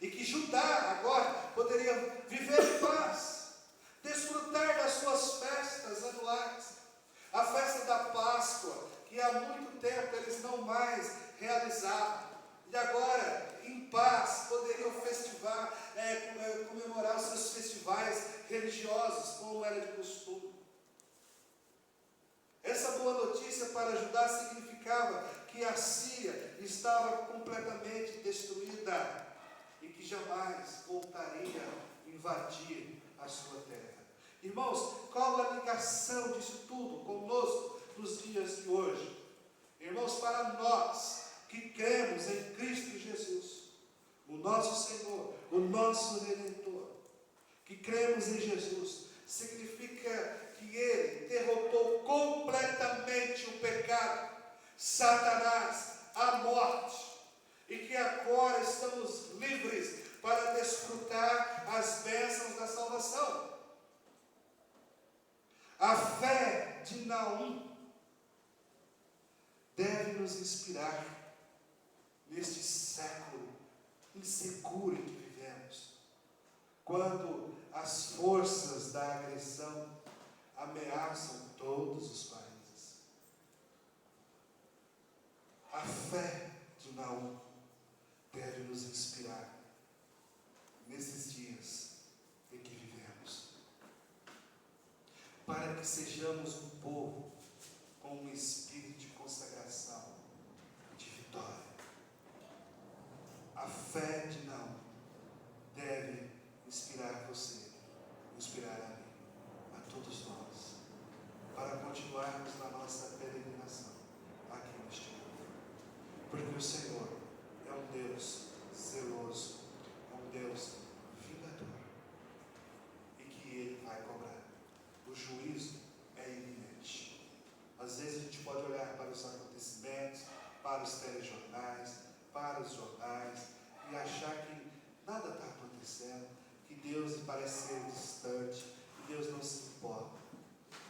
e que Judá agora poderia viver em paz, desfrutar das suas religiosos, como era de costume. Essa boa notícia para Judá significava que a Síria estava completamente destruída e que jamais voltaria a invadir a sua terra. Irmãos, qual a ligação disso tudo conosco nos dias de hoje? Irmãos, para nós que cremos em Cristo Jesus, o nosso Senhor, o nosso Redentor, que cremos em Jesus, significa que Ele derrotou completamente o pecado, Satanás, a morte, e que agora estamos livres para desfrutar as bênçãos da salvação. A fé de Naum deve nos inspirar neste século inseguro em que vivemos, quando as forças da agressão ameaçam todos os países. A fé de Naum deve nos inspirar nesses dias em que vivemos, para que sejamos um povo com um espírito de consagração e de vitória. A fé de Naum deve inspirar você, inspirar a mim, a todos nós, para continuarmos na nossa peregrinação aqui neste mundo. Porque o Senhor é um Deus zeloso, é um Deus vingador, e que Ele vai cobrar. O juízo é iminente. Às vezes a gente pode olhar para os acontecimentos, para os telejornais, para os jornais, e achar que nada está acontecendo, que Deus parece ser distante, que Deus não se importa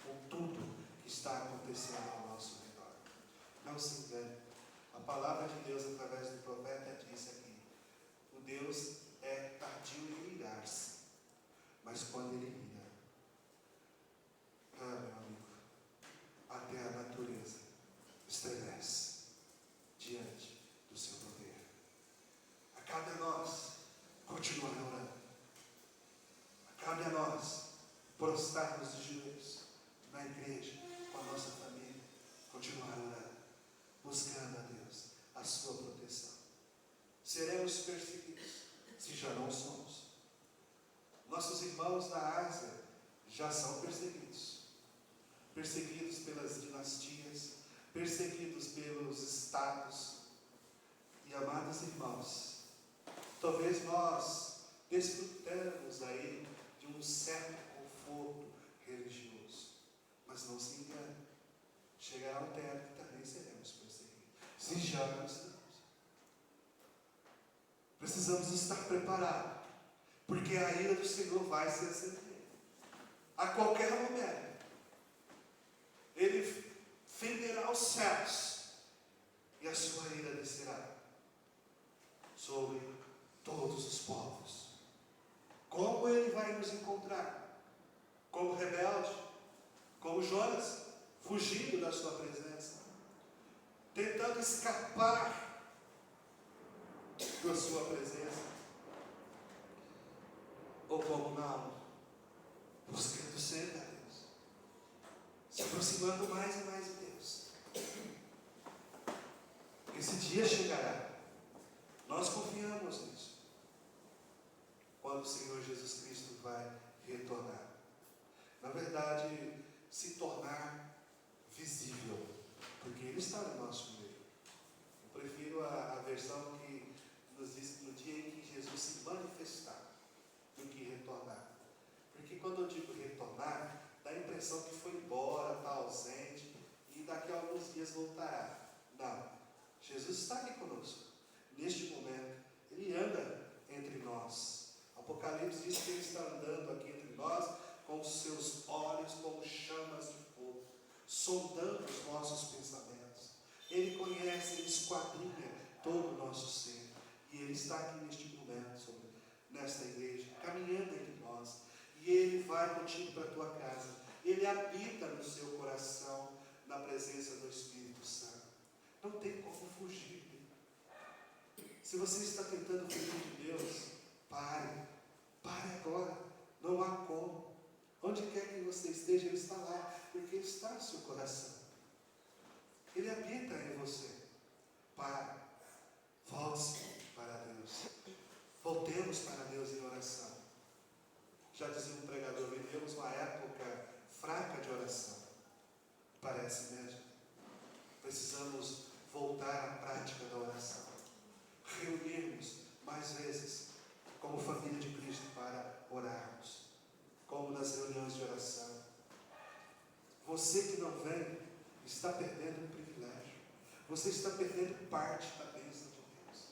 com tudo que está acontecendo ao nosso redor. Não se engane. A palavra de Deus, através do profeta, disse aqui: o Deus é tardio em irar-se, mas quando Ele ira, meu amigo, até a natureza estremece diante do seu poder. Cabe a nós continuar orando. Cabe a nós prostrarmos de joelhos na igreja, com a nossa família, continuar orando, buscando a Deus a sua proteção. Seremos perseguidos, se já não somos. Nossos irmãos da Ásia já são perseguidos. Perseguidos pelas dinastias, perseguidos pelos estados. E amados irmãos, talvez nós desfrutemos aí de um certo conforto religioso, mas não se engane, chegará um tempo que também seremos perseguidos, se já não estamos. Precisamos estar preparados, porque a ira do Senhor vai se acender a qualquer momento. Ele fenderá os céus e a sua ira descerá sobre todos os povos. Como Ele vai nos encontrar? Como rebelde? Como Jonas, fugindo da sua presença, tentando escapar da sua presença? Ou como Naum, buscando ser a Deus, se aproximando mais e mais de Deus? Esse dia chegará. Nós confiamos nisso. Quando o Senhor Jesus Cristo vai retornar. Na verdade, se tornar visível, porque Ele está no nosso meio. Eu prefiro a versão que nos diz no dia em que Jesus se manifestar, do que retornar. Porque quando eu digo retornar, dá a impressão que foi embora, está ausente, e daqui a alguns dias voltará. Não. Jesus está aqui conosco. Neste momento, Ele anda entre nós. Apocalipse diz que Ele está andando aqui entre nós, com os seus olhos como chamas de fogo, sondando os nossos pensamentos. Ele conhece, Ele esquadrinha todo o nosso ser. E Ele está aqui neste momento, nesta igreja, caminhando entre nós. E Ele vai contigo para a tua casa. Ele habita no seu coração, na presença do Espírito Santo. Não tem como fugir. Se você está tentando fugir de Deus, pare agora, não há como. você esteja, Ele está lá, porque Ele está no seu coração. Ele habita em você. Pare, volte para Deus. Voltemos para Deus em oração. Já dizia um pregador, vivemos uma época fraca de oração. Parece mesmo. Precisamos voltar à prática da oração. Reunirmos mais vezes como família de Cristo para orarmos. Como nas reuniões de oração. Você que não vem, está perdendo um privilégio. Você está perdendo parte da bênção de Deus.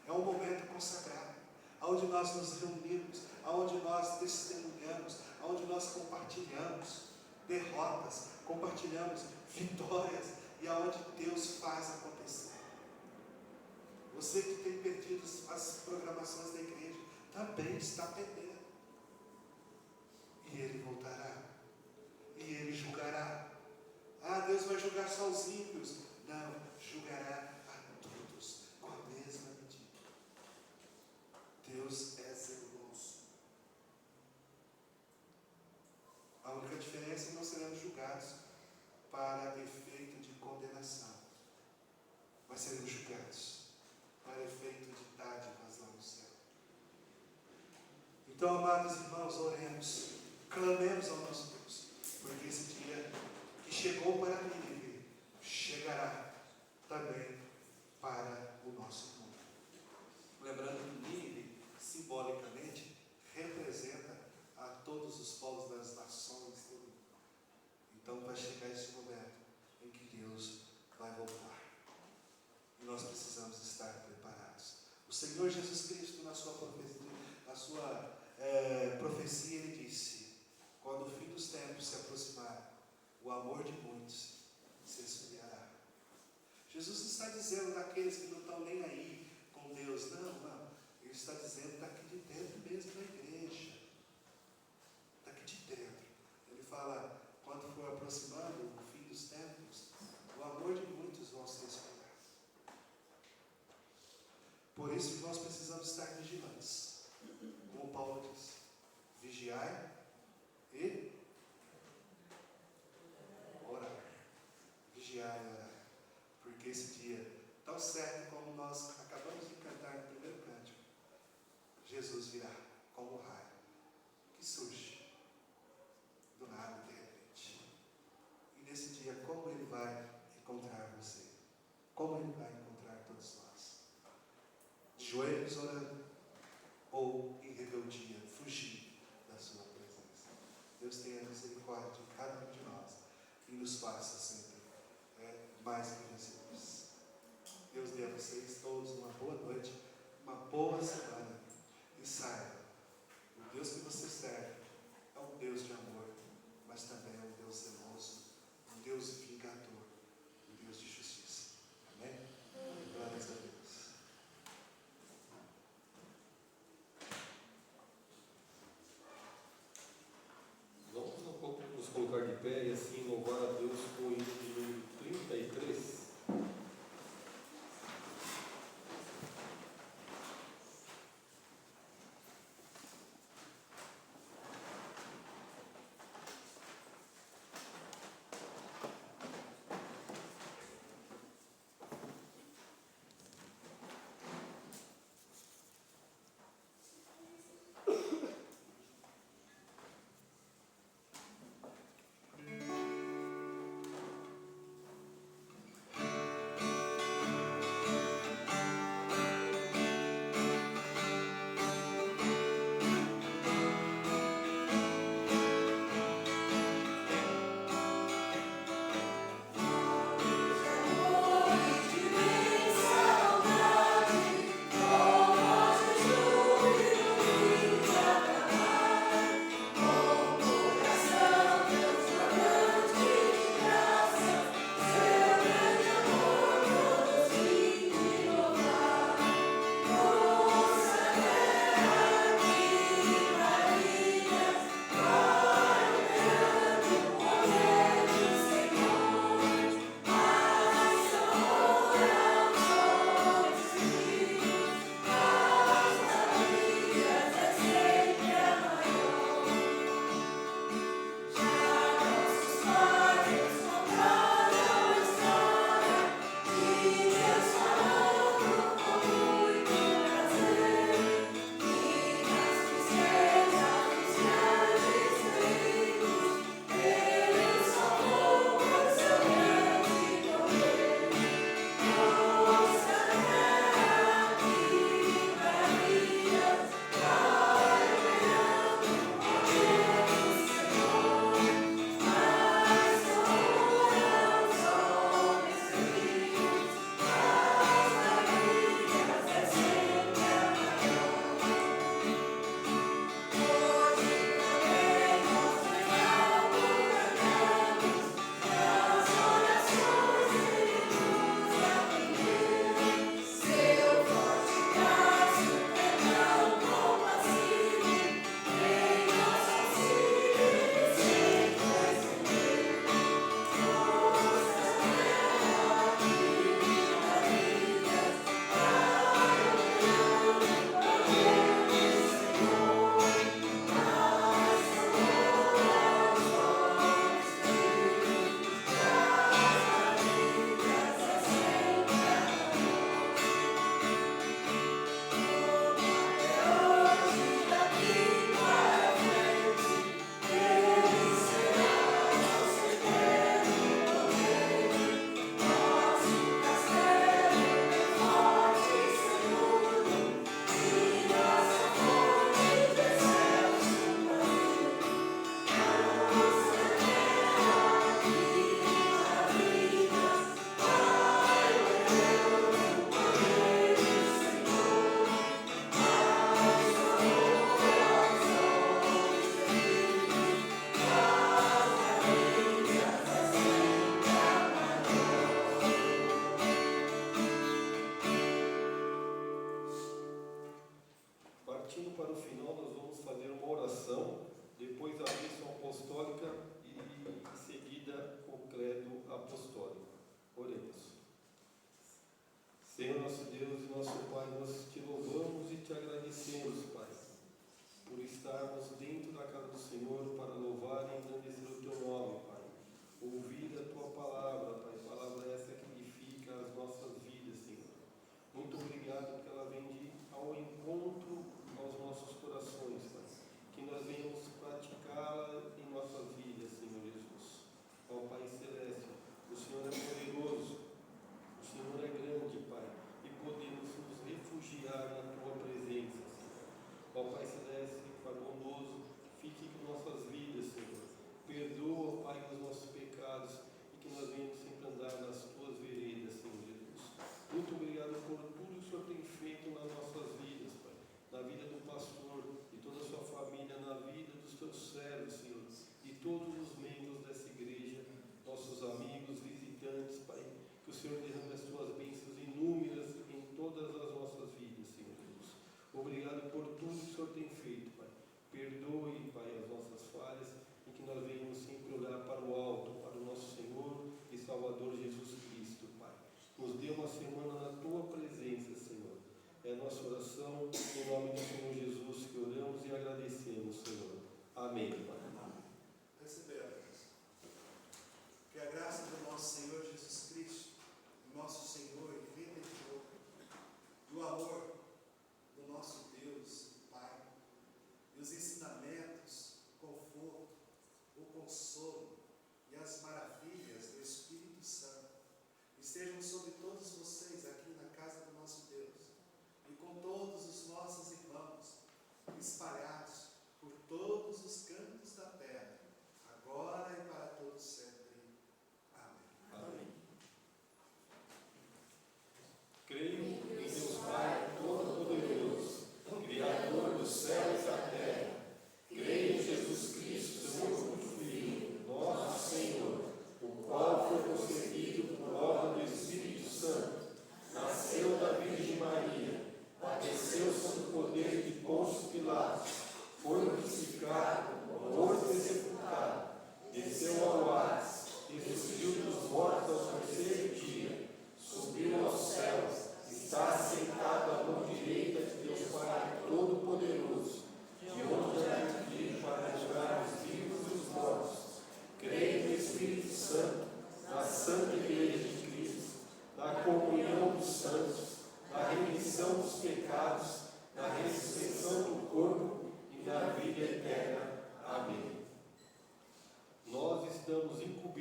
É um momento consagrado, onde nós nos reunimos, onde nós testemunhamos, onde nós compartilhamos derrotas, compartilhamos vitórias e aonde Deus faz acontecer. Você que tem perdido as programações da igreja, também está perdendo. E Ele voltará. E Ele julgará. Ah, Deus vai julgar só os ímpios. Não, julgará a todos com a mesma medida. Deus é zeloso. A única diferença é que não seremos julgados para efeito de condenação, mas seremos julgados para efeito de dádivas lá no céu. Então, amados irmãos, oremos, clamemos ao nosso Deus, porque esse dia que chegou para Nínive, chegará também para o nosso mundo. Lembrando que Nínive, simbolicamente, representa a todos os povos das nações do mundo. Então vai chegar esse momento em que Deus vai voltar. E nós precisamos estar preparados. O Senhor Jesus Cristo, na sua profecia, Ele disse: quando o fim dos tempos se aproximar, o amor de muitos se esfriará. Jesus está dizendo daqueles que não estão nem aí com Deus. Não. Ele está dizendo daqui de dentro mesmo da igreja. Daqui de dentro. Ele fala, quando for aproximando o fim dos tempos, o amor de muitos vão se esfriar. Por isso que nós precisamos estar vigilantes. Como Paulo diz, vigiai e orar. Vigiai e orar. Porque esse dia, tão certo como nós acabamos de cantar no primeiro cântico, Jesus virá como um raio que surge do nada, de repente. E nesse dia, como Ele vai encontrar você? Como Ele vai encontrar todos nós? De joelhos orando ou em rebeldia, fugindo da sua presença. Deus tenha misericórdia de cada um de nós e nos faça sempre mais que vencedores. Deus dê a vocês todos uma boa noite, uma boa semana. E saiba, o Deus que você serve é um Deus de amor, mas também é um Deus zeloso, um Deus vingador, um Deus de justiça. Amém? Glórias a Deus. Vamos nos colocar de pé e assim louvar a Deus com o hino de número 33.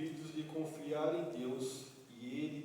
incumbidos de confiar em Deus e Ele